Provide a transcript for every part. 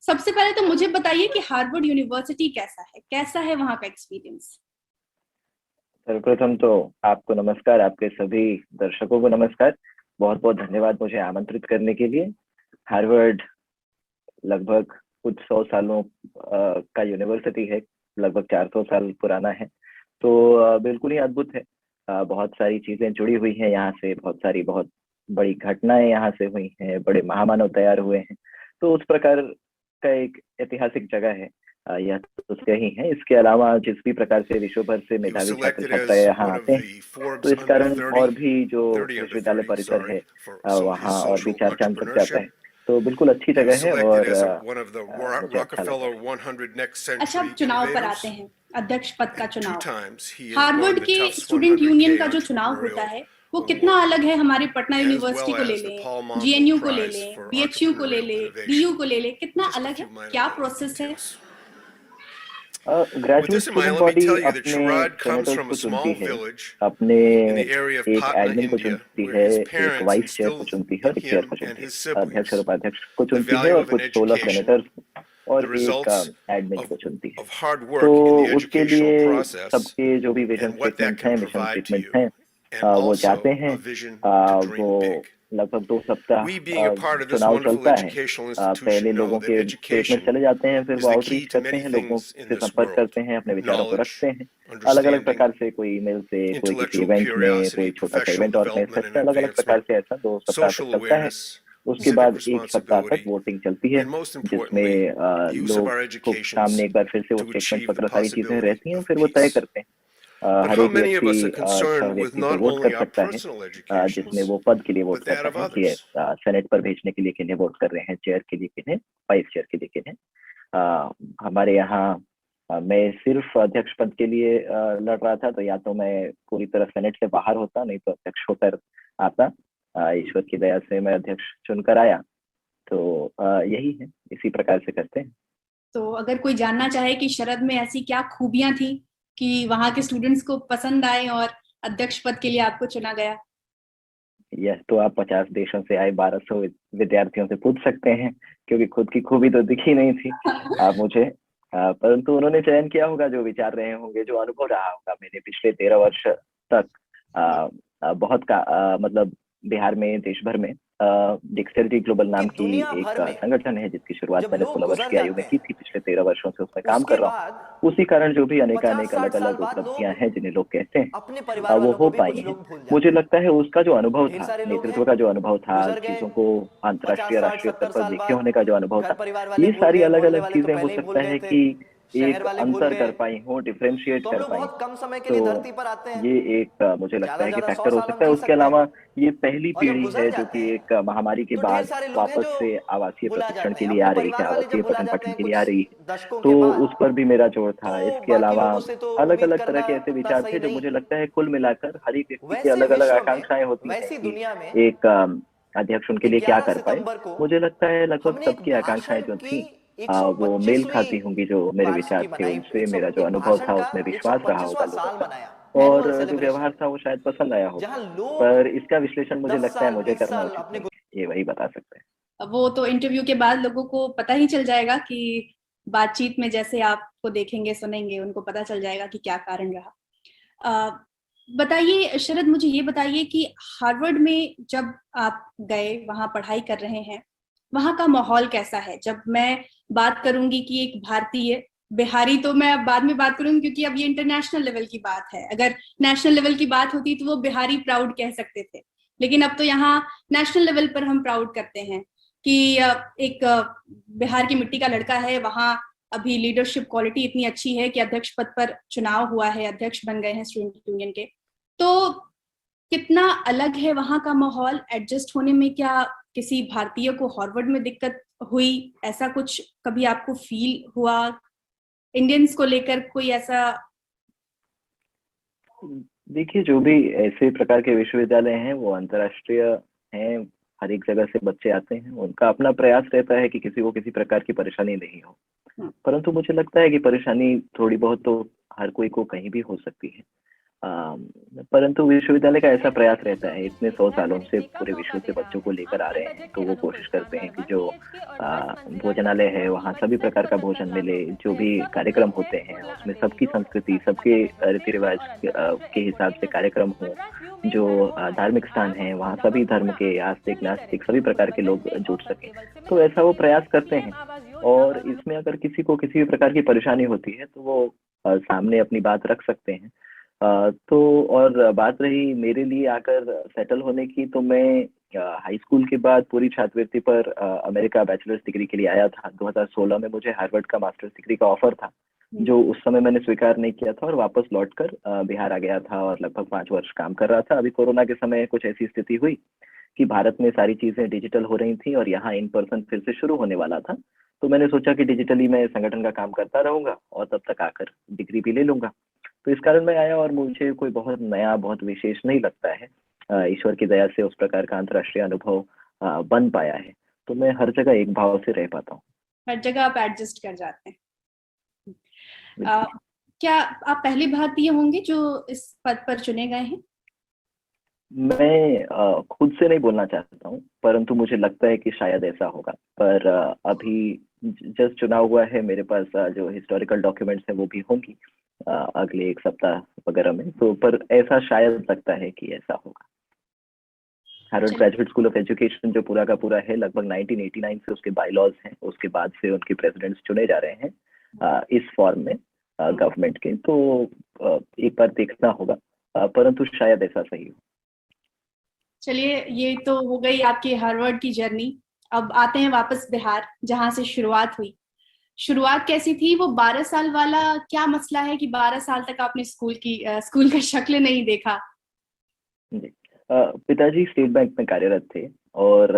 सबसे पहले तो मुझे बताइए कि हार्वर्ड यूनिवर्सिटी कैसा है वहां का एक्सपीरियंस। सर्वप्रथम तो आपको नमस्कार, आपके सभी दर्शकों को नमस्कार। बहुत बहुत धन्यवाद मुझे आमंत्रित करने के लिए। हार्वर्ड लगभग कुछ 100 सालों का यूनिवर्सिटी है, लगभग 400 साल पुराना है। तो बिल्कुल ही अद्भुत है। बहुत सारी चीजें जुड़ी हुई हैं यहाँ से, बहुत बड़ी घटनाएं यहाँ से हुई हैं, बड़े महामानव तैयार हुए हैं। तो उस प्रकार का एक ऐतिहासिक जगह है। यह तो सही है। इसके अलावा जिस भी प्रकार से विश्व भर से He was मेधावी छात्र selected छात्रा as यहाँ one आते of हैं, the तो Forbes इस under कारण और 30, भी जो 30 under विश्वविद्यालय 30, परिसर है for his वहाँ और भी social चार चांद लग जाता entrepreneurship. है। तो बिल्कुल अच्छी He was जगह है selected और as one of the मुझे अच्छा लगा Rockefeller है। 100 Next अच्छा, अब Century चुनाव पर आते Innovators, हैं, अध्यक्ष पद का and two चुनाव। times he has Harvard won the के Tufts स्टूडेंट 100K यूनियन का जो चुनाव होता Entrepreneurial है वो कितना Award, अलग है हमारे पटना as यूनिवर्सिटी well को ले as the लें, Paul Montel जीएनयू को ले Prize लें, for बीएचयू को ले Entrepreneurial लें, Innovation. डीयू को ले लें, कितना Just a अलग few है, minor क्या little प्रोसेस है? details. With graduate this in mind, student let me body tell you that अपने Sharad comes सेनेटर्स from को a चुनती small है, village अपने in the area of एक Patna, एडमिन को India, चुनती where है, his एक parents वाइस चेयर को instilled चुनती है in और एक चेयर him को and चुनती his है, अध्यक्ष और siblings उपाध्यक्ष को the चुनती है value और of an कुछ 16 education, सेनेटर्स the और एक results एडमिन of, को चुनती है। of hard तो work in the उसके educational लिए process, सबके जो भी vision and what that statements can हैं, mission provide to statements you, हैं, and वो जाते also हैं। a vision to dream वो big. लगभग 2 सप्ताह We, being a part of this चुनाव wonderful चलता है। educational पहले institution, know लोगों that के स्टेटमेंट education चले जाते हैं, फिर is वो the key आउटरीच to करते many हैं, लोगों things in से this संपर्क world. करते हैं, अपने विचारों को Knowledge, रखते हैं। अलग अलग understanding, प्रकार से, कोई ईमेल से, कोई किसी intellectual इवेंट में, curiosity, कोई छोटा सा professional event organize development and करते हैं। अलग अलग प्रकार advancement, से ऐसा 2 सप्ताह तक social चलता है। awareness, उसके civic बाद 1 सप्ताह तक responsibility, वोटिंग चलती है, and most जिसमें importantly, the use of लोग our को educations सामने एक बार फिर से वो to स्टेटमेंट achieve the वगैरह सारी चीजें possibility रहती हैं, of फिर वो तय peace. करते हैं। But हर how एक many of व्यक्ति us are 6 concerned with व्यक्ति को not वोट only कर our सकता है, personal जिसमें educations, वो पद के लिए वोट but कर that of रहे हैं कि others? सेनेट पर भेजने के लिए किन्हें वोट कर रहे हैं, चेयर के लिए किन्हें, वाइस चेयर के लिए किन्हें। हमारे यहाँ मैं सिर्फ अध्यक्ष पद के लिए लड़ रहा था, तो या तो मैं पूरी तरह सेनेट से बाहर होता, नहीं तो अध्यक्ष होकर आता। ईश्वर की दया से मैं अध्यक्ष चुनकर आया। तो यही है, इसी प्रकार से करते हैं। तो अगर कोई जानना चाहे कि शरद में ऐसी क्या खूबियां थी कि वहां के स्टूडेंट्स को पसंद आए और अध्यक्ष पद के लिए आपको चुना गया? यह तो आप 50 देशों से आए 1200 विद्यार्थियों से पूछ सकते हैं, क्योंकि खुद की खूबी तो दिखी नहीं थी मुझे। परंतु उन्होंने चयन किया होगा, जो विचार रहे होंगे, जो अनुभव रहा होगा। मैंने पिछले 13 वर्ष तक मतलब बिहार में, देश भर में डिक्सलरी ग्लोबल नाम की एक संगठन है, जिसकी शुरुआत मैंने 16 वर्ष की आयु में की थी। पिछले 13 वर्षों से उसमें काम कर रहा हूँ। उसी कारण जो भी अनेक अलग अलग उपलब्धियां हैं जिन्हें लोग कहते हैं, वो हो पाई हैं। मुझे लगता है उसका जो अनुभव था, नेतृत्व का जो अनुभव था, चीजों को अंतर्राष्ट्रीय राष्ट्रीय स्तर पर देखे होने का जो अनुभव था, ये सारी अलग अलग चीजें हो सकता है कि एक अंतर कर पाई हो, डिफरेंशिएट कर पाई। तो ये एक मुझे लगता है कि फैक्टर हो सकता है। उसके अलावा ये पहली पीढ़ी है जो कि एक महामारी के बाद वापस से आवासीय प्रशिक्षण के लिए आ रही है, आवासीय पठन पाठन के लिए आ रही है। तो उस पर भी मेरा जोर था। इसके अलावा अलग अलग तरह के ऐसे विचार थे जो मुझे लगता है कुल मिलाकर हर एक व्यक्ति की अलग अलग आकांक्षाएं होती हैं कि एक अध्यक्ष उनके लिए क्या कर पाए। मुझे लगता है लगभग सबकी आकांक्षाएं जो थी वो मेल खाती होंगी। जो मेरे विचार थे उनसे, मेरा जो अनुभव था उसमें विश्वास रहा होगा लोगों का, और जो व्यवहार था वो शायद पसंद आया होगा। पर इसका विश्लेषण मुझे लगता है मुझे करना उचित नहीं, ये वही बता सकते हैं। वो तो इंटरव्यू के बाद लोगों को पता ही चल जाएगा कि बातचीत में जैसे आपको देखेंगे सुनेंगे, उनको पता चल जाएगा कि क्या कारण रहा। बताइए शरद, मुझे ये बताइए कि हार्वर्ड में जब आप गए, वहां पढ़ाई कर रहे हैं, वहां का माहौल कैसा है? जब मैं बात करूंगी कि एक भारतीय, बिहारी तो मैं अब बाद में बात करूंगी क्योंकि अब ये इंटरनेशनल लेवल की बात है। अगर नेशनल लेवल की बात होती तो वो बिहारी प्राउड कह सकते थे, लेकिन अब तो यहाँ नेशनल लेवल पर हम प्राउड करते हैं कि एक बिहार की मिट्टी का लड़का है। वहां अभी लीडरशिप क्वालिटी इतनी अच्छी है कि अध्यक्ष पद पर चुनाव हुआ है, अध्यक्ष बन गए हैं स्टूडेंट यूनियन के। तो कितना अलग है वहां का माहौल? एडजस्ट होने में क्या किसी भारतीय को हार्वर्ड में दिक्कत हुई? ऐसा कुछ कभी आपको फील हुआ इंडियंस को लेकर? कोई ऐसा? देखिए, जो भी ऐसे प्रकार के विश्वविद्यालय हैं वो अंतर्राष्ट्रीय हैं, हर एक जगह से बच्चे आते हैं। उनका अपना प्रयास रहता है कि किसी को किसी प्रकार की परेशानी नहीं हो। परंतु मुझे लगता है कि परेशानी थोड़ी बहुत तो हर कोई को कहीं भी हो सकती है। परंतु विश्वविद्यालय का ऐसा प्रयास रहता है, इतने 100 सालों से पूरे विश्व से बच्चों को लेकर आ रहे हैं, तो वो कोशिश करते हैं कि जो भोजनालय है वहाँ सभी प्रकार का भोजन मिले, जो भी कार्यक्रम होते हैं उसमें सबकी संस्कृति, सबके रीति रिवाज के हिसाब से कार्यक्रम हो, जो धार्मिक स्थान है वहाँ सभी धर्म के, आस्तिक नास्तिक सभी प्रकार के लोग जुड़ सके, तो ऐसा वो प्रयास करते हैं। और इसमें अगर किसी को किसी भी प्रकार की परेशानी होती है तो वो सामने अपनी बात रख सकते हैं। तो और बात रही मेरे लिए आकर सेटल होने की, तो मैं हाई स्कूल के बाद पूरी छात्रवृत्ति पर अमेरिका बैचलर्स डिग्री के लिए आया था। 2016 में मुझे हार्वर्ड का मास्टर्स डिग्री का ऑफर था, जो उस समय मैंने स्वीकार नहीं किया था और वापस लौटकर बिहार आ गया था और लगभग 5 वर्ष काम कर रहा था। अभी कोरोना के समय कुछ ऐसी स्थिति हुई कि भारत में सारी चीजें डिजिटल हो रही थी और यहाँ इन पर्सन फिर से शुरू होने वाला था, तो मैंने सोचा कि डिजिटली मैं संगठन का काम करता रहूंगा और तब तक आकर डिग्री भी ले लूंगा। तो इस कारण मैं आया और मुझे कोई बहुत नया, बहुत विशेष नहीं लगता है। ईश्वर की दया से उस प्रकार का अंतर्राष्ट्रीय अनुभव बन पाया है, तो मैं हर जगह एक भाव से रह पाता हूँ। हर जगह आप एडजस्ट कर जाते हैं। क्या आप पहले भारतीय होंगे जो इस पद पर चुने गए हैं? मैं खुद से नहीं बोलना चाहता हूँ, परंतु मुझे लगता है कि शायद ऐसा होगा। पर अभी जस्ट चुना हुआ है, मेरे पास जो हिस्टोरिकल डॉक्यूमेंट्स हैं वो भी होंगी अगले 1 सप्ताह वगैरह में, तो पर ऐसा शायद लगता है कि ऐसा होगा। Harvard graduate school of education जो पूरा का पूरा है, लगभग 1989 से उसके बायलॉज हैं, उसके बाद से उनके प्रेसिडेंट्स चुने जा रहे हैं इस फॉर्म में गवर्नमेंट के, तो एक बार देखना होगा, परंतु शायद ऐसा सही हो। चलिए, ये तो हो गई आपकी हार्वर्ड की जर्नी। अब आते हैं वापस बिहार, जहां से शुरुआत हुई। शुरुआत कैसी थी? वो 12 साल वाला क्या मसला है कि 12 साल तक आपने स्कूल का शक्ल नहीं देखा? जी, पिताजी स्टेट बैंक में कार्यरत थे और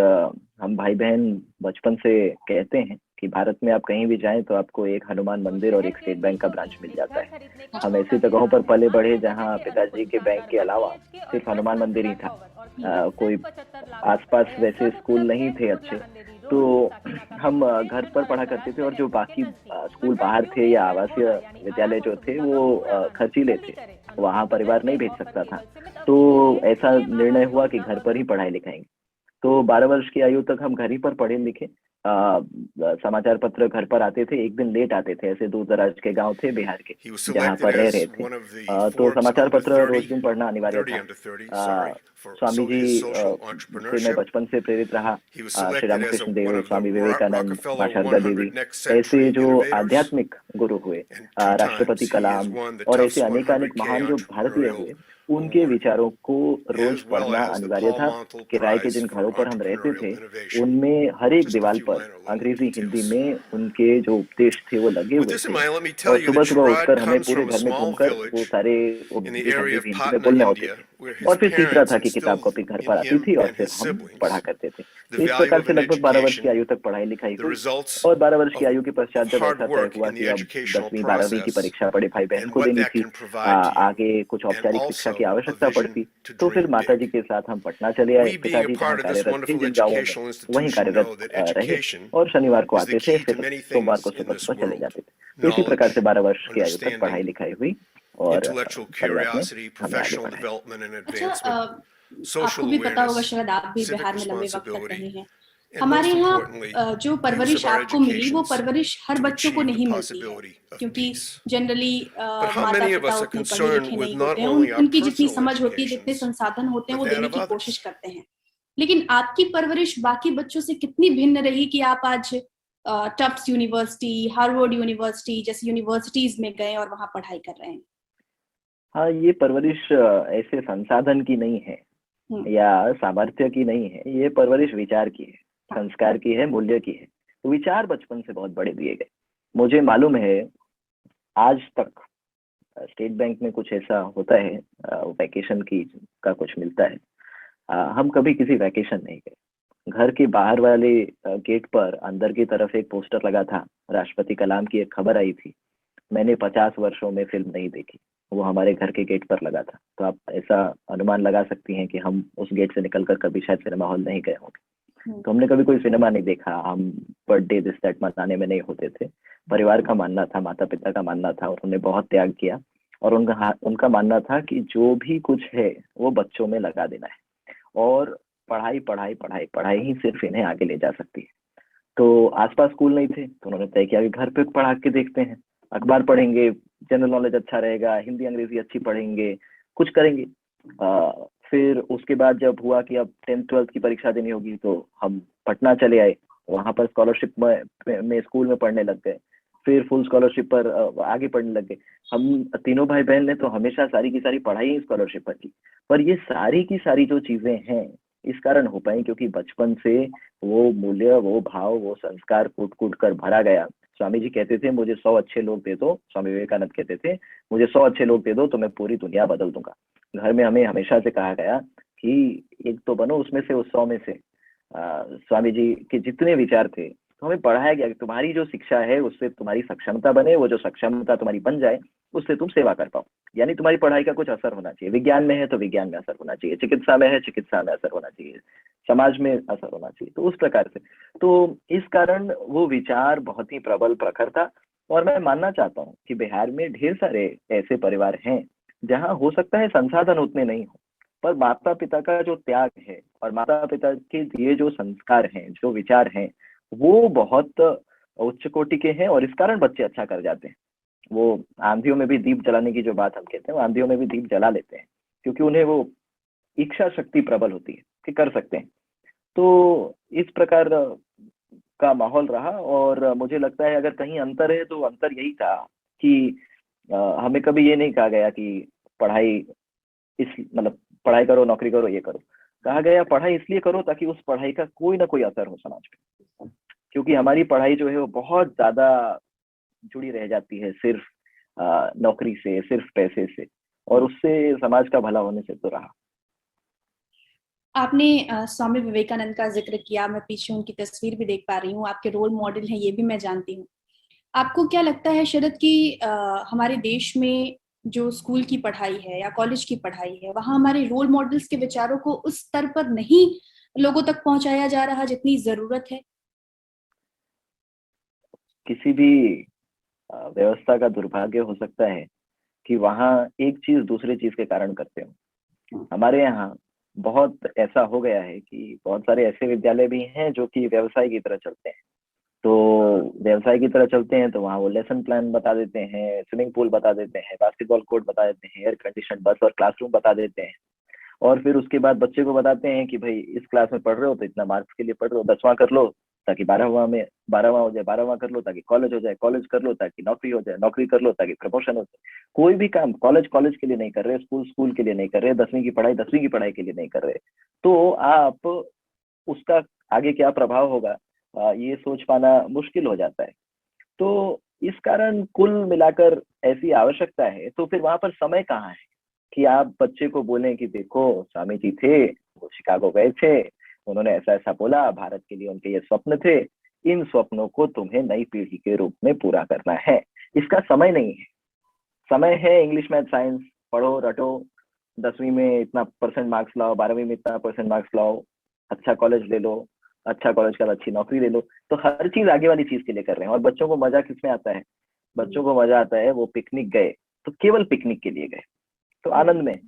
हम भाई बहन बचपन से कहते हैं कि भारत में आप कहीं भी जाएं तो आपको एक हनुमान मंदिर और एक स्टेट बैंक का ब्रांच मिल जाता है। हम ऐसी जगहों पर पले बढ़े जहां पिताजी के बैंक के अलावा सिर्फ हनुमान मंदिर ही था। कोई आसपास वैसे स्कूल नहीं थे अच्छे, तो हम घर पर पढ़ा करते थे और जो बाकी स्कूल बाहर थे या आवासीय विद्यालय जो थे वो खर्चीले थे, वहाँ परिवार नहीं भेज सकता था, तो ऐसा निर्णय हुआ कि घर पर ही पढ़ाई लिखाएंगे। तो 12 वर्ष की आयु तक हम घर ही पर पढ़े लिखे। समाचार पत्र घर पर आते थे, एक दिन लेट आते थे, ऐसे दूर दराज के गांव थे बिहार के जहाँ पर रह रहे थे, तो समाचार पत्र रोज दिन पढ़ना अनिवार्य था। स्वामी जी से मैं बचपन से प्रेरित रहा, श्री रामकृष्ण देव, स्वामी विवेकानंद, माँ शारदा देवी, ऐसे जो आध्यात्मिक गुरु हुए, राष्ट्रपति कलाम और ऐसे अनेकानेक महान जो भारतीय हुए, उनके विचारों को रोज पढ़ना अनिवार्य था। किराए के जिन घरों पर हम रहते थे उनमें हर एक दीवार पर अंग्रेजी हिंदी में उनके जो उपदेश थे वो लगे हुए थे, और सुबह सुबह उठकर हमें पूरे घर में घूमकर वो सारे उपदेश अंग्रेजी हिंदी में बोलने होते थे, और फिर तीसरा था कि किताब कॉपी घर पर आती थी और फिर हम पढ़ा करते थे। इस प्रकार से लगभग 12 वर्ष की आयु तक पढ़ाई लिखाई हुई, और 12 वर्ष की आयु के पश्चात जब ऐसा तय हुआ कि अब 10वीं 12वीं की परीक्षा बड़े भाई बहन को देनी थी, आगे कुछ औपचारिक शिक्षा की आवश्यकता पड़ती, तो फिर माताजी के साथ हम पटना चले आए। पिताजी जहाँ कार्यरत थे जिन गाँवों में वहीं कार्यरत रहे, और शनिवार को आते थे, फिर सोमवार को सुबह सुबह चले जाते थे। इसी प्रकार से 12 वर्ष की आयु तक पढ़ाई लिखाई हुई और आपको भी पता होगा, शायद आप भी बिहार में लंबे वक्त तक रहे हैं। हमारे यहाँ जो परवरिश आपको मिली वो परवरिश हर बच्चों को नहीं मिलती है, क्योंकि जनरली माता पिता उतने पढ़े लिखे नहीं होते हैं, उनकी जितनी समझ होती है, जितने संसाधन होते हैं वो देने की कोशिश करते हैं। लेकिन आपकी परवरिश बाकी बच्चों से कितनी भिन्न रही कि आप आज टफ्ट्स यूनिवर्सिटी, हार्वर्ड यूनिवर्सिटी जैसी यूनिवर्सिटीज में गए और वहां पढ़ाई कर रहे हैं? हाँ, ये परवरिश ऐसे संसाधन की नहीं है या सामर्थ्य की नहीं है, ये परवरिश विचार की है, संस्कार की है, मूल्य की है। तो विचार बचपन से बहुत बड़े दिए गए। मुझे मालूम है आज तक स्टेट बैंक में कुछ ऐसा होता है, वैकेशन की का कुछ मिलता है, हम कभी किसी वैकेशन नहीं गए। घर के बाहर वाले गेट पर अंदर की तरफ एक पोस्टर लगा था, राष्ट्रपति कलाम की एक खबर आई थी। मैंने 50 वर्षों में फिल्म नहीं देखी, वो हमारे घर के गेट पर लगा था। तो आप ऐसा अनुमान लगा सकती हैं कि हम उस गेट से निकलकर कभी शायद सिनेमा हॉल नहीं गए होंगे। तो हमने कभी कोई सिनेमा नहीं देखा, हम बर्थडे दिस दैट मनाने में नहीं होते थे। परिवार का मानना था, माता पिता का मानना था, और उन्होंने बहुत त्याग किया और उनका मानना था कि जो भी कुछ है वो बच्चों में लगा देना है, और पढ़ाई पढ़ाई पढ़ाई पढ़ाई ही सिर्फ इन्हें आगे ले जा सकती है। तो आसपास स्कूल नहीं थे, तो उन्होंने तय किया कि घर पे पढ़ा के देखते हैं, अखबार पढ़ेंगे, जनरल नॉलेज अच्छा रहेगा, हिंदी अंग्रेजी अच्छी पढ़ेंगे, कुछ करेंगे। फिर उसके बाद जब हुआ कि अब 10th 12th की परीक्षा देनी होगी, तो हम पटना चले आए, वहां पर स्कॉलरशिप में स्कूल में पढ़ने लग गए, फिर फुल स्कॉलरशिप पर आगे पढ़ने लग गए। हम तीनों भाई बहन ने तो हमेशा सारी की सारी पढ़ाई स्कॉलरशिप पर की। पर ये सारी की सारी जो चीजें हैं इस कारण हो पाई क्योंकि बचपन से वो मूल्य, वो भाव, वो संस्कार कूट कूट कर भरा गया। स्वामी जी कहते थे मुझे 100 अच्छे लोग दे दो, स्वामी विवेकानंद कहते थे मुझे 100 अच्छे लोग दे दो तो मैं पूरी दुनिया बदल दूंगा। घर में हमें हमेशा से कहा गया कि एक तो बनो उसमें से, उस 100 में से। स्वामी जी के जितने विचार थे, तो हमें पढ़ाया गया कि तुम्हारी जो शिक्षा है उससे तुम्हारी सक्षमता बने, वो जो सक्षमता तुम्हारी बन जाए उससे तुम सेवा कर पाओ। यानी तुम्हारी पढ़ाई का कुछ असर होना चाहिए, विज्ञान में है तो विज्ञान में असर होना चाहिए, चिकित्सा में है चिकित्सा में असर होना चाहिए, समाज में असर होना चाहिए। तो उस प्रकार से, तो इस कारण वो विचार बहुत ही प्रबल प्रखर था। और मैं मानना चाहता हूँ कि बिहार में ढेर सारे ऐसे परिवार हैं जहाँ हो सकता है संसाधन उतने नहीं हो, पर माता पिता का जो त्याग है और माता पिता के दिए जो संस्कार हैं, जो विचार हैं, वो बहुत उच्च कोटि के हैं, और इस कारण बच्चे अच्छा कर जाते हैं। वो आंधियों में भी दीप जलाने की जो बात हम कहते हैं, वो आंधियों में भी दीप जला लेते हैं, क्योंकि उन्हें वो इच्छा शक्ति प्रबल होती है कि कर सकते हैं। तो इस प्रकार का माहौल रहा, और मुझे लगता है अगर कहीं अंतर है तो अंतर यही था कि हमें कभी ये नहीं कहा गया कि पढ़ाई इस मतलब पढ़ाई करो, नौकरी करो, ये करो। कहा गया पढ़ाई इसलिए करो ताकि उस पढ़ाई का कोई ना कोई असर हो समाज पे, क्योंकि हमारी पढ़ाई जो है वो बहुत ज्यादा जुड़ी रह जाती है सिर्फ नौकरी से, सिर्फ पैसे से, और उससे समाज का भला होने से तो रहा। आपने स्वामी विवेकानंद का जिक्र किया, मैं पीछे उनकी तस्वीर भी देख पा रही हूँ, आपके रोल मॉडल हैं ये भी मैं जानती हूँ। आपको क्या लगता है शरद कि हमारे देश में जो स्कूल की पढ़ाई है या कॉलेज की पढ़ाई है, वहाँ हमारे रोल मॉडल्स के विचारों को उस स्तर पर नहीं लोगों तक पहुंचाया जा रहा जितनी जरूरत है? किसी भी व्यवस्था का दुर्भाग्य हो सकता है कि वहाँ एक चीज दूसरे चीज के कारण करते हो। हमारे यहाँ बहुत ऐसा हो गया है कि बहुत सारे ऐसे विद्यालय भी हैं जो कि व्यवसाय की तरह चलते हैं। तो व्यवसाय की तरह चलते हैं तो वहाँ वो लेसन प्लान बता देते हैं, स्विमिंग पूल बता देते हैं, बास्केटबॉल कोर्ट बता देते हैं, एयर कंडीशन बस और क्लासरूम बता देते हैं, और फिर उसके बाद बच्चे को बताते हैं कि भाई इस क्लास में पढ़ रहे हो तो इतना मार्क्स के लिए पढ़ रहे हो, 10वां कर लो ताकि 12वां हो जाए, 12वां कर लो ताकि कॉलेज हो जाए, कॉलेज कर लो ताकि नौकरी हो जाए, नौकरी कर लो ताकि प्रमोशन हो जाए। कोई भी काम कॉलेज कॉलेज के लिए नहीं कर रहे, स्कूल स्कूल के लिए नहीं कर रहे, 10वीं की पढ़ाई 10वीं की पढ़ाई के लिए नहीं कर रहे। तो आप उसका आगे क्या प्रभाव होगा ये सोच पाना मुश्किल हो जाता है। तो इस कारण कुल मिलाकर ऐसी आवश्यकता है, तो फिर वहां पर समय कहाँ है कि आप बच्चे को बोलें कि देखो स्वामी जी थे, वो शिकागो गए थे, उन्होंने ऐसा ऐसा बोला, भारत के लिए उनके ये स्वप्न थे, इन स्वप्नों को तुम्हें नई पीढ़ी के रूप में पूरा करना है। इसका समय नहीं है। समय है इंग्लिश मैथ साइंस पढ़ो रटो, 10वीं में इतना परसेंट मार्क्स लाओ, 12वीं में इतना परसेंट मार्क्स लाओ, अच्छा कॉलेज ले लो, अच्छा कॉलेज का अच्छी नौकरी ले लो। तो हर चीज आगे वाली चीज के लिए कर रहे हैं, और बच्चों को मजा किसमें आता है? बच्चों को मजा आता है वो पिकनिक गए तो केवल पिकनिक के लिए गए, तो आनंद में,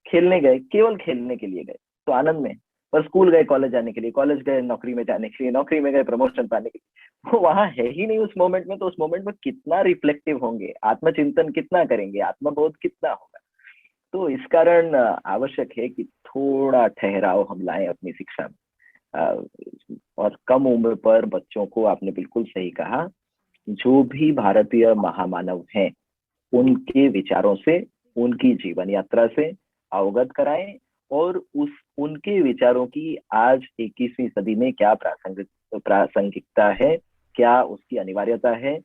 खेलने गए केवल खेलने के लिए गए तो आनंद में, पर स्कूल गए कॉलेज जाने के लिए, कॉलेज गए नौकरी में जाने के लिए, नौकरी में गए प्रमोशन पाने के लिए, वो वहां है ही नहीं उस मोमेंट में। तो उस मोमेंट में कितना रिफ्लेक्टिव होंगे, आत्मचिंतन कितना करेंगे, आत्मबोध कितना होगा। तो इस कारण आवश्यक है कि थोड़ा ठहराव हम लाएं अपनी शिक्षा में। और कम उम्र पर बच्चों को, आपने बिल्कुल सही कहा, जो भी भारतीय महामानव हैं उनके विचारों से, उनकी जीवन यात्रा से अवगत कराएं, और उनके विचारों की आज 21वीं सदी में क्या प्रासंगिकता है, क्या उसकी अनिवार्यता है,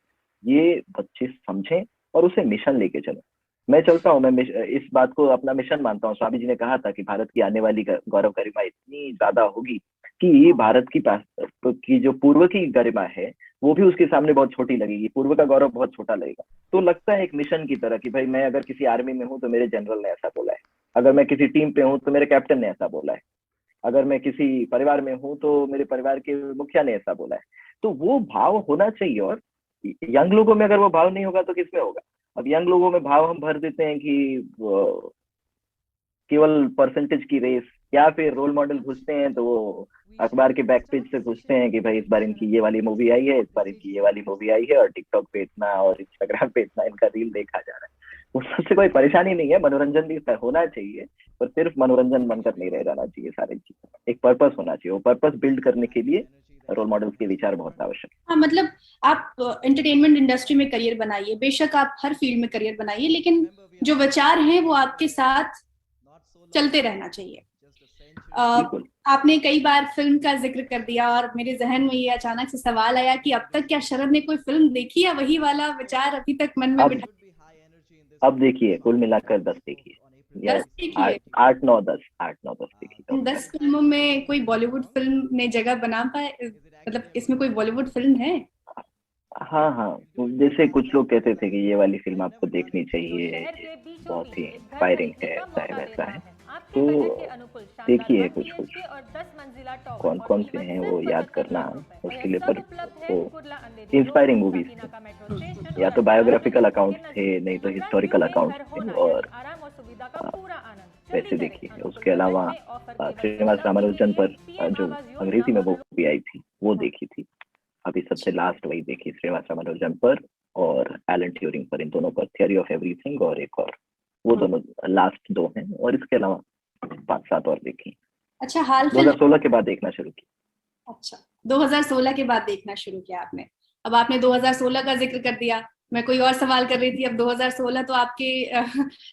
ये बच्चे समझें और उसे मिशन लेके चलें। मैं चलता हूँ, मैं इस बात को अपना मिशन मानता हूँ। स्वामी जी ने कहा था कि भारत की आने वाली गौरव गरिमा इतनी ज्यादा होगी कि भारत की जो पूर्व की गरिमा है वो भी उसके सामने बहुत छोटी लगेगी, पूर्व का गौरव बहुत छोटा लगेगा। तो लगता है एक मिशन की तरह कि भाई मैं अगर किसी आर्मी में हूँ तो मेरे जनरल ने ऐसा बोला है, अगर मैं किसी टीम पे हूँ तो मेरे कैप्टन ने ऐसा बोला है, अगर मैं किसी परिवार में हूँ तो मेरे परिवार के मुखिया ने ऐसा बोला है। तो वो भाव होना चाहिए, और यंग लोगों में अगर वो भाव नहीं होगा तो किसमें होगा? अब यंग लोगों में भाव हम भर देते हैं कि केवल परसेंटेज की रेस, या फिर रोल मॉडल घुसते हैं तो वो अखबार के बैक पेज से घुसते हैं कि भाई इस बार इनकी ये वाली मूवी आई है, इस बार इनकी ये वाली मूवी आई है, और टिकटॉक पे इतना और इंस्टाग्राम पे इतना इनका रील देखा जा रहा है। उससे कोई परेशानी नहीं है, मनोरंजन भी होना चाहिए, पर सिर्फ मनोरंजन बनकर नहीं रह जाना चाहिए। सारी चीजें एक पर्पस होना चाहिए, वो पर्पस बिल्ड करने के लिए रोल मॉडल्स के विचार बहुत आवश्यक है। हाँ, मतलब आप एंटरटेनमेंट इंडस्ट्री में करियर बनाइए, बेशक आप हर फील्ड में करियर बनाइए, लेकिन जो विचार हैं वो आपके साथ चलते रहना चाहिए। आपने कई बार फिल्म का जिक्र कर दिया और मेरे जहन में ये अचानक से सवाल आया कि अब तक क्या शरद ने कोई फिल्म देखी है? वही वाला विचार अभी तक मन में बिठा। अब देखिए, कुल मिलाकर 10 देखिए, 10 देखिए, 8 9 10 देखिए। 10 फिल्मों में कोई बॉलीवुड फिल्म ने जगह बना पाए? मतलब इसमें कोई बॉलीवुड फिल्म है? हाँ हाँ, जैसे कुछ लोग कहते थे कि ये वाली फिल्म आपको देखनी चाहिए, ये बहुत ही इंस्पायरिंग है, ऐसा है वैसा है, तो देखिए कुछ कुछ कौन कौन से हैं वो याद करना मुश्किल है, पर वो इंस्पायरिंग मूवीज थी, या तो बायोग्राफिकल अकाउंट थे, नहीं तो हिस्टोरिकल अकाउंट थे। और वैसे देखिए, उसके अलावा श्रीनिवास रामानुजन पर जो अंग्रेजी में मूवी आई थी वो देखी थी, अभी सबसे लास्ट वही देखी श्रीनिवास रामानुजन पर और एलन ट्यूरिंग पर, इन दोनों पर, थियरी ऑफ एवरीथिंग और एक और, वो दोनों लास्ट 2 हैं, और इसके अलावा 5-7 और देखी। अच्छा, हाल 2016 के बाद देखना शुरू किया। अच्छा, 2016 के बाद देखना शुरू किया आपने। अब आपने 2016 का जिक्र कर दिया, मैं कोई और सवाल कर रही थी। अब 2016 तो आपके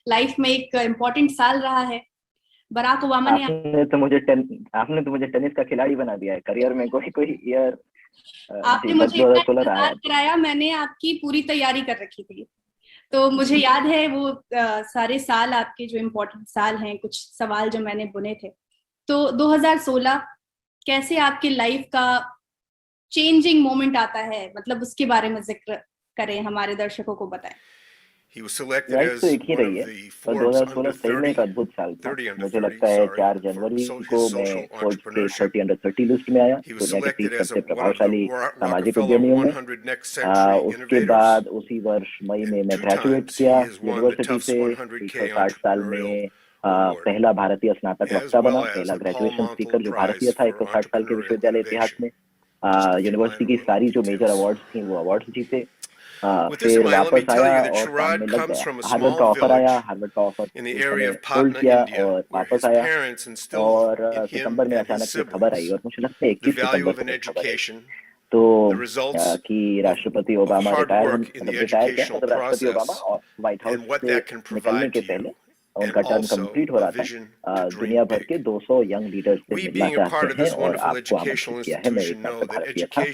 लाइफ में एक इम्पोर्टेंट साल रहा है। बराक ओबामा ने आपने तो मुझे टेनिस का खिलाड़ी बना दिया है, करियर में कोई ईयर आपने मुझे याद कराया, मैंने आपकी पूरी तैयारी कर रखी थी, तो मुझे याद है वो सारे साल आपके जो इम्पोर्टेंट साल हैं, कुछ सवाल जो मैंने बुने थे। तो 2016 कैसे आपके लाइफ का चेंजिंग मोमेंट आता है, मतलब उसके बारे में जिक्र करें, हमारे दर्शकों को बताएं। लाइफ तो एक ही रही है, पर 2016 सही में एक अद्भुत साल था। मुझे लगता है 4 जनवरी को मैं फोर्ब्स के 30 अंडर 30 लिस्ट में आया, दुनिया के 30 सबसे प्रभावशाली सामाजिक उद्यमियों में। उसके बाद उसी वर्ष मई में मैं ग्रेजुएट किया यूनिवर्सिटी से। 160 साल में पहला भारतीय स्नातक वक्ता बना, पहला ग्रेजुएशन स्पीकर जो भारतीय था 160 साल के विश्वविद्यालय इतिहास में। यूनिवर्सिटी की सारी जो मेजर अवार्ड्स थी वो अवार्ड्स जीते। फिर वापस आया और काम में लग गया। हार्वर्ड का ऑफर आया, हार्वर्ड का ऑफर होल्ड किया और वापस आया। और सितंबर में अचानक से खबर आई, और मुझे लगता है 21 सितंबर को खबर आई तो कि राष्ट्रपति ओबामा रिटायर क्या, मतलब राष्ट्रपति ओबामा और व्हाइट हाउस से निकलने के पहले उनका टर्म कंप्लीट हो रहा था। दुनिया भर के 200 यंग लीडर्स से मिलना चाहते हैं और आपको आमंत्रित किया है। मैं एकमात्र भारतीय था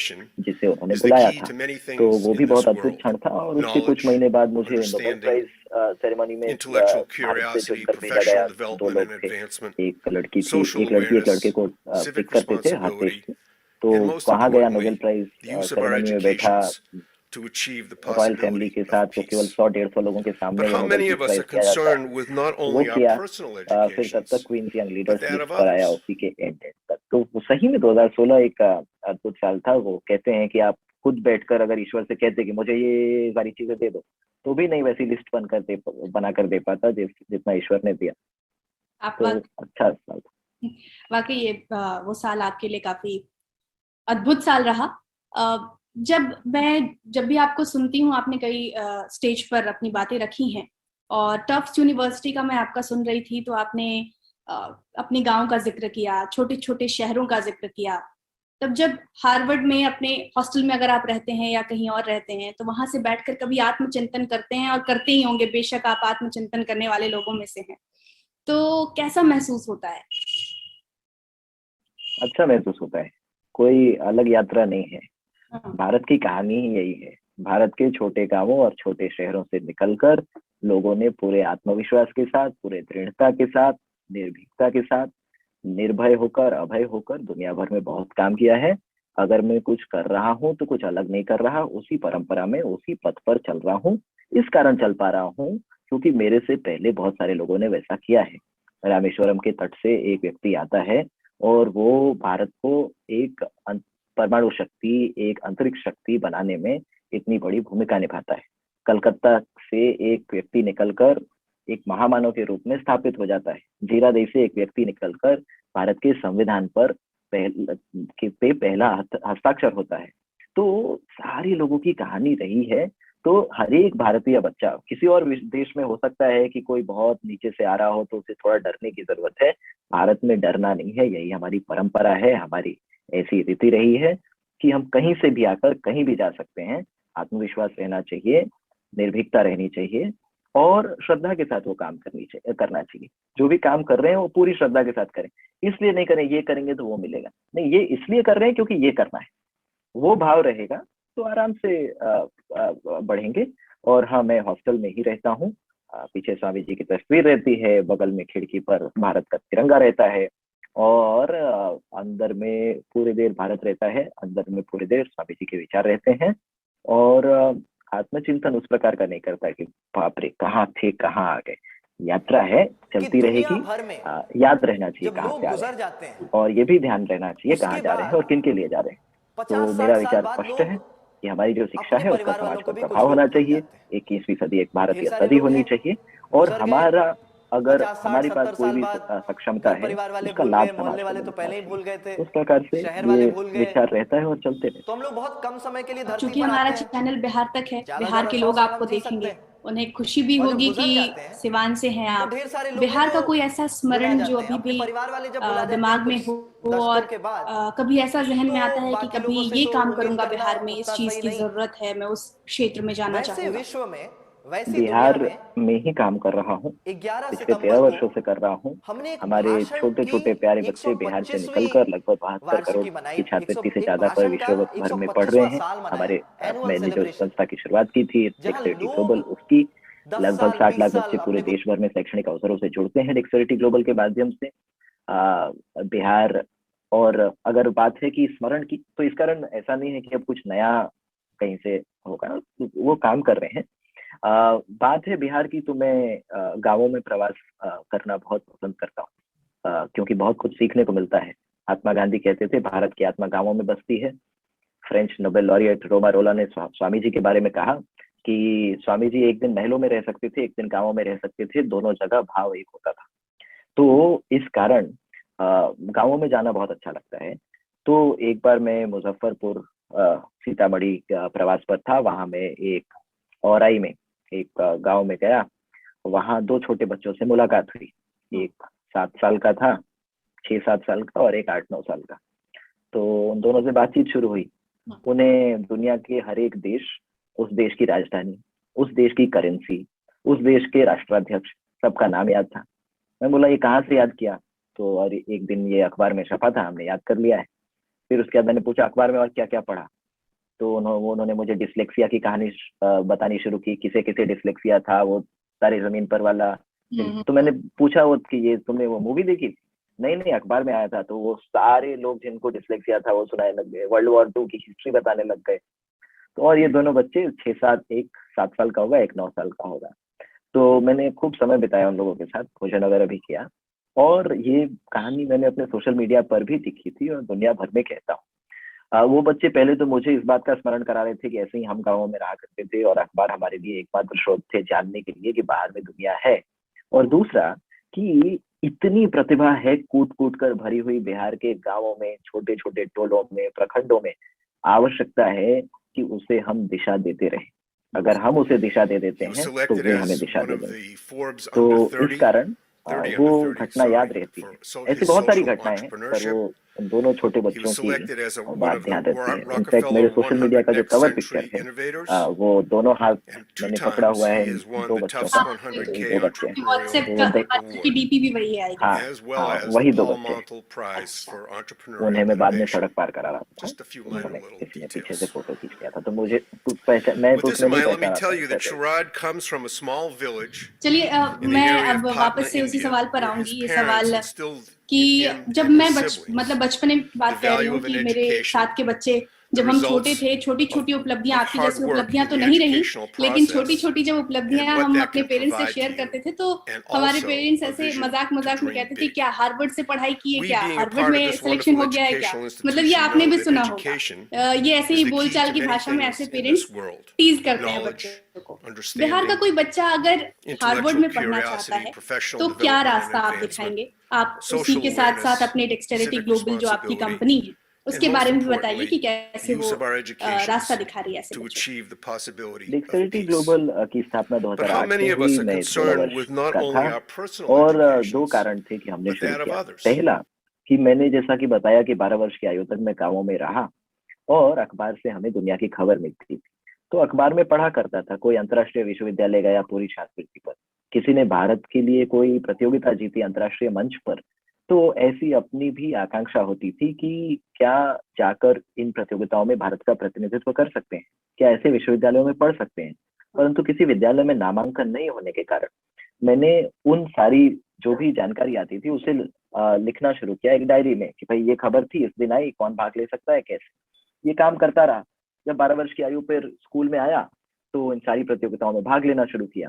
जिसे उन्होंने बुलाया था, तो वो भी बहुत अद्भुत क्षण था। और उसके कुछ महीने बाद मुझे नोबेल प्राइज सेरेमनी में भारत से चुनकर भेजा गया। 2 लोग थे, एक लड़की थी, एक लड़के को पिक करते थे हर देश से। तो वहां गया, नोबेल प्राइज सेरेमनी में बैठा रॉयल फैमिली के साथ, तो केवल 100-150 लोगों के सामने वो नोबेल प्राइज किया जाता है, वो किया। फिर तब तक क्वींस यंग लीडर्स लिस्ट पर आया उसी के एंड तक। तो सही में 2016 एक अद्भुत साल था। वो कहते हैं कि आप खुद बैठकर अगर ईश्वर से कहते कि मुझे ये सारी चीजें दे दो, तो भी नहीं वैसी लिस्ट बनाकर दे पाता जितना ईश्वर ने दिया। तो अच्छा साल था वाकई। ये वो साल आपके लिए काफी अद्भुत साल रहा। जब भी आपको सुनती हूँ, आपने कई स्टेज पर अपनी बातें रखी हैं, और टफ्ट्स यूनिवर्सिटी का मैं आपका सुन रही थी तो आपने अपने गांव का जिक्र किया, छोटे छोटे शहरों का जिक्र किया। तब जब हार्वर्ड में अपने हॉस्टल में अगर आप रहते हैं या कहीं और रहते हैं, तो वहां से बैठकर कभी आत्मचिंतन करते हैं, और करते ही होंगे, बेशक आप आत्मचिंतन करने वाले लोगों में से हैं, तो कैसा महसूस होता है? अच्छा महसूस होता है, कोई अलग यात्रा नहीं है। भारत की कहानी ही यही है। भारत के छोटे गांवों और छोटे शहरों से निकलकर लोगों ने पूरे आत्मविश्वास के साथ, पूरे दृढ़ता के साथ, निर्भीकता के साथ, निर्भय होकर, अभय होकर दुनिया भर में बहुत काम किया है। अगर मैं कुछ कर रहा हूँ तो कुछ अलग नहीं कर रहा, उसी परंपरा में, उसी पथ पर चल रहा हूँ। इस कारण चल पा रहा हूँ क्योंकि मेरे से पहले बहुत सारे लोगों ने वैसा किया है। रामेश्वरम के तट से एक व्यक्ति आता है और वो भारत को एक परमाणु शक्ति, एक अंतरिक्ष शक्ति बनाने में इतनी बड़ी भूमिका निभाता है। कलकत्ता से एक व्यक्ति निकलकर एक महामानव के रूप में स्थापित हो जाता है। जीरा देश से एक व्यक्ति निकलकर भारत के संविधान पर पहला हस्ताक्षर होता है। तो सारी लोगों की कहानी रही है। तो हर एक भारतीय बच्चा, किसी और देश में हो सकता है कि कोई बहुत नीचे से आ रहा हो तो उसे थोड़ा डरने की जरूरत है। भारत में डरना नहीं है, यही हमारी परंपरा है, हमारी ऐसी रीति रही है कि हम कहीं से भी आकर कहीं भी जा सकते हैं। आत्मविश्वास रहना चाहिए, निर्भीकता रहनी चाहिए और श्रद्धा के साथ वो काम करना चाहिए। जो भी काम कर रहे हैं वो पूरी श्रद्धा के साथ करें। इसलिए नहीं करें ये करेंगे तो वो मिलेगा, नहीं, ये इसलिए कर रहे हैं क्योंकि ये करना है, वो भाव रहेगा तो आराम से बढ़ेंगे। और हाँ, मैं हॉस्टल में ही रहता हूँ। पीछे स्वामी जी की तस्वीर रहती है, बगल में खिड़की पर भारत का तिरंगा रहता है और अंदर में पूरी देर भारत रहता है, अंदर में पूरी देर स्वामी जी के विचार रहते हैं। और आत्मचिंतन उस प्रकार का नहीं करता कि बाप रे कहाँ थे कहाँ आ गए। यात्रा है, चलती रहेगी। याद रहना चाहिए कहाँ से आ रहे हैं और ये भी ध्यान रहना चाहिए कहाँ जा रहे हैं और किन के लिए जा रहे हैं। तो मेरा विचार स्पष्ट है कि हमारी जो शिक्षा है उसका समाज पर प्रभाव होना चाहिए। 21वीं सदी एक भारतीय सदी होनी चाहिए और हमारा अगर हमारी पास कोई भी सक्षमता है उसका लाभ समाज को मिलना चाहिए। उस प्रकार से ये विचार रहता है और चलते रहते हैं। तो हम लोग बहुत कम समय के लिए धरती चूंकि पर हमारा आते हैं, चैनल बिहार तक है, ज्यादा बिहार के ज्यादा लोग 100 साल आपको हम जी सकते देखेंगे, हैं। उन्हें खुशी भी और जब होगी गुजर कि जाते हैं सिवान से हैं तो आप। ढेर सारे लोगों बिहार का को कोई ऐसा बुलाए स्मरण जाते जो हैं। अभी अपने भी परिवार वाले जब बुला देते हैं दिमाग में कुछ हो दशकों और के बाद, कभी ऐसा जहन में तो आता है कि बाकी कभी लोगों से ये तो काम उम्मीद करूंगा, करना बिहार में इस उतना चीज सही की नहीं। जरूरत है, मैं उस क्षेत्र में जाना वैसे चाहूंगा। विश्व में, वैसी दुनिया बिहार में में ही काम कर रहा हूँ, 11 पिछले 13 सितंबर वर्षों को से कर रहा हूँ। हमने एक हमारे भाषण छोटे की छोटे प्यारे बच्चे बिहार से 125वीं निकलकर लगभग 72 करोड़ वार्षिकी मनाई। की छात्रवृत्ति से एक ज्यादा पर भाषण का विश्व भर में पढ़ रहे 125वां हैं। साल मनाया, हमारे एनुअल मैंने जो सेलिब्रेशन, संस्था की शुरुआत की थी जहां डेक्सलरिटी लोग ग्लोबल, उसकी 10 लगभग साल 60 20 लाख साल बच्चे पूरे अपने देश भर में शैक्षणिक अवसरों से जुड़ते हैं डेक्सलरिटी ग्लोबल के माध्यम से। बिहार, और अगर बात है कि स्मरण की, तो इस कारण ऐसा नहीं है कि अब कुछ नया कहीं से होगा, वो काम कर रहे हैं। बात है बिहार की, तो मैं गांवों में प्रवास करना बहुत पसंद करता हूँ क्योंकि बहुत कुछ सीखने को मिलता है। महात्मा गांधी कहते थे भारत की आत्मा गांवों में बसती है। फ्रेंच नोबेल लॉरिएट रोमा रोला ने स्वामी जी के बारे में कहा कि स्वामी जी एक दिन महलों में रह सकते थे, एक दिन गांवों में रह सकते थे, दोनों जगह भाव एक होता था। तो इस कारण गांवों में जाना बहुत अच्छा लगता है। तो एक बार मैं मुजफ्फरपुर सीतामढ़ी प्रवास पर था, वहां में एक औराई में एक गांव में गया। वहां 2 छोटे बच्चों से मुलाकात हुई, एक 7 साल का था, 6-7 साल का, और एक 8-9 साल का। तो उन दोनों से बातचीत शुरू हुई। उन्हें दुनिया के हर एक देश, उस देश की राजधानी, उस देश की करेंसी, उस देश के राष्ट्राध्यक्ष, सबका नाम याद था। मैं बोला ये कहाँ से याद किया? तो और एक दिन ये अखबार में छपा था, हमने याद कर लिया है। फिर उसके बाद मैंने पूछा अखबार में और क्या क्या पढ़ा, तो उन्होंने मुझे डिसलेक्सिया की कहानी बतानी शुरू की। किसे किसे डिसलेक्सिया था, वो तारे जमीन पर वाला। तो मैंने पूछा वो कि ये तुमने वो मूवी देखी थी? नहीं नहीं, अखबार में आया था। तो वो सारे लोग जिनको डिसलेक्सिया था वो सुनाने लग गए, वर्ल्ड वॉर 2 की हिस्ट्री बताने लग गए। तो और ये दोनों बच्चे 6-7, एक 7 साल का होगा, एक 9 साल का होगा। तो मैंने खूब समय बिताया उन लोगों के साथ, भोजन वगैरह भी किया, और ये कहानी मैंने अपने सोशल मीडिया पर भी लिखी थी और दुनिया भर में कहता हूँ। वो बच्चे पहले तो मुझे इस बात का स्मरण करा रहे थे कि ऐसे ही हम गाँवों में रहा करते थे और अखबार हमारे लिए एकमात्र स्रोत थे जानने के लिए कि बाहर में दुनिया है। और दूसरा कि इतनी प्रतिभा है कूट कूट कर भरी हुई बिहार के गाँवों में, छोटे छोटे टोलों में, प्रखंडों में। आवश्यकता है कि उसे हम दिशा देते रहें। अगर हम उसे दिशा दे देते हैं तो वे हमें दिशा दे देंगे। तो इस कारण वो घटना याद रहती है। ऐसी बहुत सारी घटनाएं हैं, पर वो दोनों छोटे बच्चों की बात ध्यान रहती है। इनफैक्ट मेरे सोशल मीडिया का जो कवर पिक्चर है वो दोनों हाथ मैंने पकड़ा हुआ है इन 2 बच्चों का, 2 बच्चे हैं। व्हाट्सएप की डीपी भी वही आएगी। हाँ, वही 2 बच्चे। उन्हें मैं बाद में सड़क पार करा रहा था, किसी ने पीछे से फोटो खींच लिया था, तो मुझे मैं तो उसमें नहीं पहचाना था। चलिए मैं अब वापस से उसी सवाल पर आऊंगी। ये सवाल कि जब मैं बचपने की बात कह रही हूँ कि मेरे साथ के बच्चे जब हम छोटे थे, छोटी छोटी उपलब्धियां, आपकी जैसी उपलब्धियां तो नहीं रही, लेकिन छोटी छोटी जब उपलब्धियां हम अपने पेरेंट्स से शेयर करते थे तो हमारे पेरेंट्स ऐसे मजाक मजाक में कहते थे, क्या हार्वर्ड से पढ़ाई की है, क्या हार्वर्ड में सिलेक्शन हो गया है क्या, मतलब ये आपने भी सुना होगा। ये ऐसे ही बोलचाल की भाषा में ऐसे पेरेंट्स टीज करते हैं बच्चों को। बिहार का कोई बच्चा अगर हार्वर्ड में पढ़ना चाहता है तो क्या रास्ता आप दिखाएंगे? आप उसी के साथ साथ अपने डेक्सटेरिटी ग्लोबल जो आपकी कंपनी है उसके बारे में भी बताइए कि कैसे वो रास्ता दिखा रही है ऐसे बच्चों। डेक्सटेरिटी ग्लोबल की स्थापना 2008 में हुई। मैं 16 वर्ष का था और दो कारण थे कि हमने शुरू किया। पहला कि मैंने जैसा कि बताया कि 12 वर्ष की आयु तक मैं गांवों में रहा और अखबार से हमें दुनिया की खबर मिलती थी, तो अखबार में पढ़ा करता था। कोई अंतर्राष्ट्रीय विश्वविद्यालय गया पूरी छात्रवृत्ति पर, किसी ने भारत के लिए कोई प्रतियोगिता जीती अंतर्राष्ट्रीय मंच पर, तो ऐसी अपनी भी आकांक्षा होती थी कि क्या जाकर इन प्रतियोगिताओं में भारत का प्रतिनिधित्व कर सकते हैं, क्या ऐसे विश्वविद्यालयों में पढ़ सकते हैं। परंतु किसी विद्यालय में नामांकन नहीं होने के कारण मैंने उन सारी जो भी जानकारी आती थी उसे लिखना शुरू किया एक डायरी में कि भाई ये खबर थी, इस दिन आई, कौन भाग ले सकता है, कैसे। ये काम करता रहा। जब 12 वर्ष की आयु पर स्कूल में आया तो इन सारी प्रतियोगिताओं में भाग लेना शुरू किया।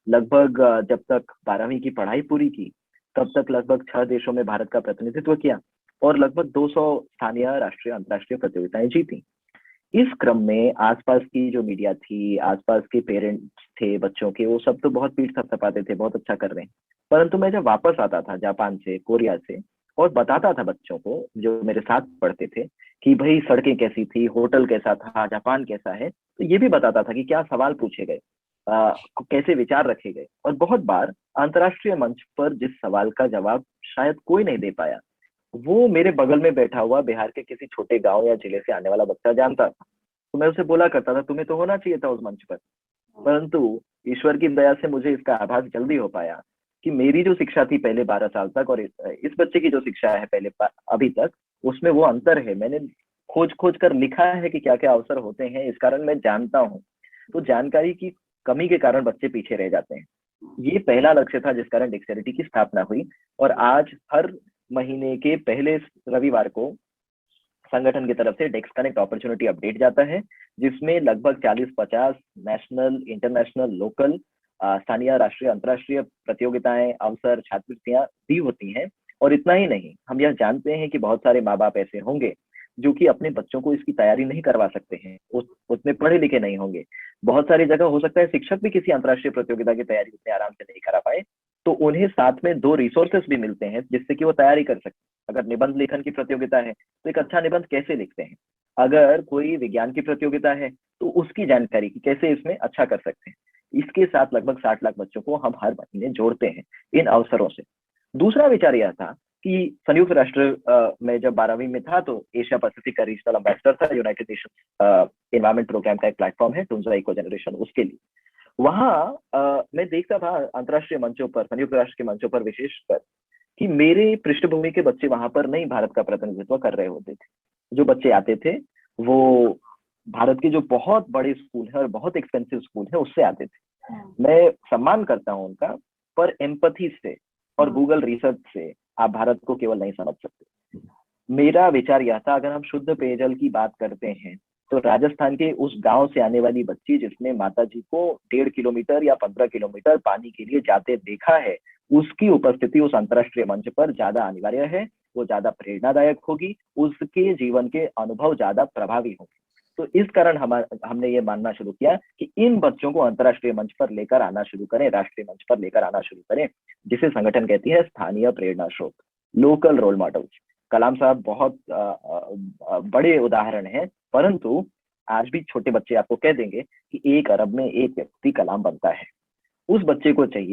लगभग जब तक 12वीं की पढ़ाई पूरी की तब तक लगभग 6 देशों में भारत का प्रतिनिधित्व किया और लगभग 200 स्थानीय, राष्ट्रीय, अंतर्राष्ट्रीय प्रतियोगिताएं जीती। इस क्रम में आसपास की जो मीडिया थी, आसपास के पेरेंट्स थे बच्चों के, वो सब तो बहुत पीठ थपथपाते थे, बहुत अच्छा कर रहे हैं। परंतु मैं जब वापस आता था जापान से, कोरिया से, और बताता था बच्चों को जो मेरे साथ पढ़ते थे कि भाई सड़कें कैसी थी, होटल कैसा था, जापान कैसा है, तो ये भी बताता था कि क्या सवाल पूछे गए, कैसे विचार रखे गए। और बहुत बार अंतर्राष्ट्रीय मंच पर जिस सवाल का जवाब शायद कोई नहीं दे पाया, वो मेरे बगल में बैठा हुआ बिहार के किसी छोटे गांव या जिले से आने वाला बच्चा जानता था। तो मैं उसे बोला करता था, तुम्हें तो होना चाहिए था उस मंच पर। परंतु ईश्वर की दया से मुझे इसका आभास जल्दी हो पाया कि मेरी जो शिक्षा थी पहले 12 साल तक और इस बच्चे की जो शिक्षा है पहले अभी तक, उसमें वो अंतर है। मैंने खोज खोज कर लिखा है कि क्या क्या अवसर होते हैं, इस कारण मैं जानता हूँ। तो जानकारी की कमी के कारण बच्चे पीछे रह जाते हैं। ये पहला लक्ष्य था जिस कारण डेक्सटेरिटी की स्थापना हुई। और आज हर महीने के पहले रविवार को संगठन की तरफ से डेक्स कनेक्ट अपॉर्चुनिटी अपडेट जाता है, जिसमें लगभग 40-50 नेशनल, इंटरनेशनल, लोकल, स्थानीय, राष्ट्रीय, अंतर्राष्ट्रीय प्रतियोगिताएं, अवसर, छात्रवृत्तियां दी होती हैं। और इतना ही नहीं, हम यह जानते हैं कि बहुत सारे माँ बाप ऐसे होंगे जो कि अपने बच्चों को इसकी तैयारी नहीं करवा सकते हैं, उतने पढ़े लिखे नहीं होंगे। बहुत सारी जगह हो सकता है शिक्षक भी किसी अंतर्राष्ट्रीय प्रतियोगिता की तैयारी उतने आराम से नहीं करा पाए, तो उन्हें साथ में 2 रिसोर्सेस भी मिलते हैं जिससे कि वो तैयारी कर सकते हैं। अगर निबंध लेखन की प्रतियोगिता है तो एक अच्छा निबंध कैसे लिखते हैं, अगर कोई विज्ञान की प्रतियोगिता है तो उसकी जानकारी की कैसे इसमें अच्छा कर सकते हैं। इसके साथ लगभग 60 लाख बच्चों को हम हर महीने जोड़ते हैं इन अवसरों से। दूसरा विचार यह था कि संयुक्त राष्ट्र में जब 12वीं में था तो एशिया पैसिफिक का रीजनल एम्बेसडर था। यूनाइटेड नेशंस एनवायरमेंट प्रोग्राम का एक प्लेटफॉर्म है टुंजा इको जनरेशन, उसके लिए वहां मैं देखता था अंतर्राष्ट्रीय मंचों पर, संयुक्त राष्ट्र के मंचों पर विशेषकर, कि मेरे पृष्ठभूमि के बच्चे वहां पर नहीं भारत का प्रतिनिधित्व कर रहे होते थे। जो बच्चे आते थे वो भारत के जो बहुत बड़े स्कूल है और बहुत एक्सपेंसिव स्कूल है उससे आते थे। मैं सम्मान करता हूं उनका, पर एम्पैथी से और गूगल रिसर्च से आप भारत को केवल नहीं समझ सकते। मेरा विचार यह था, अगर हम शुद्ध पेयजल की बात करते हैं तो राजस्थान के उस गांव से आने वाली बच्ची जिसने माताजी को 1.5 किलोमीटर या 15 किलोमीटर पानी के लिए जाते देखा है, उसकी उपस्थिति उस अंतर्राष्ट्रीय मंच पर ज्यादा अनिवार्य है, वो ज्यादा प्रेरणादायक होगी, उसके जीवन के अनुभव ज्यादा प्रभावी होंगे। तो इस कारण हमने ये मानना शुरू किया कि इन बच्चों को अंतर्राष्ट्रीय मंच पर लेकर आना शुरू करें, राष्ट्रीय मंच पर लेकर आना शुरू करें, जिसे संगठन कहती है स्थानीय प्रेरणा स्रोत, लोकल रोल मॉडल्स। कलाम साहब बहुत बड़े उदाहरण हैं, परंतु आज भी छोटे बच्चे आपको कह देंगे कि 1 अरब में एक व्यक्ति कलाम बनता है। उस बच्चे को चाहिए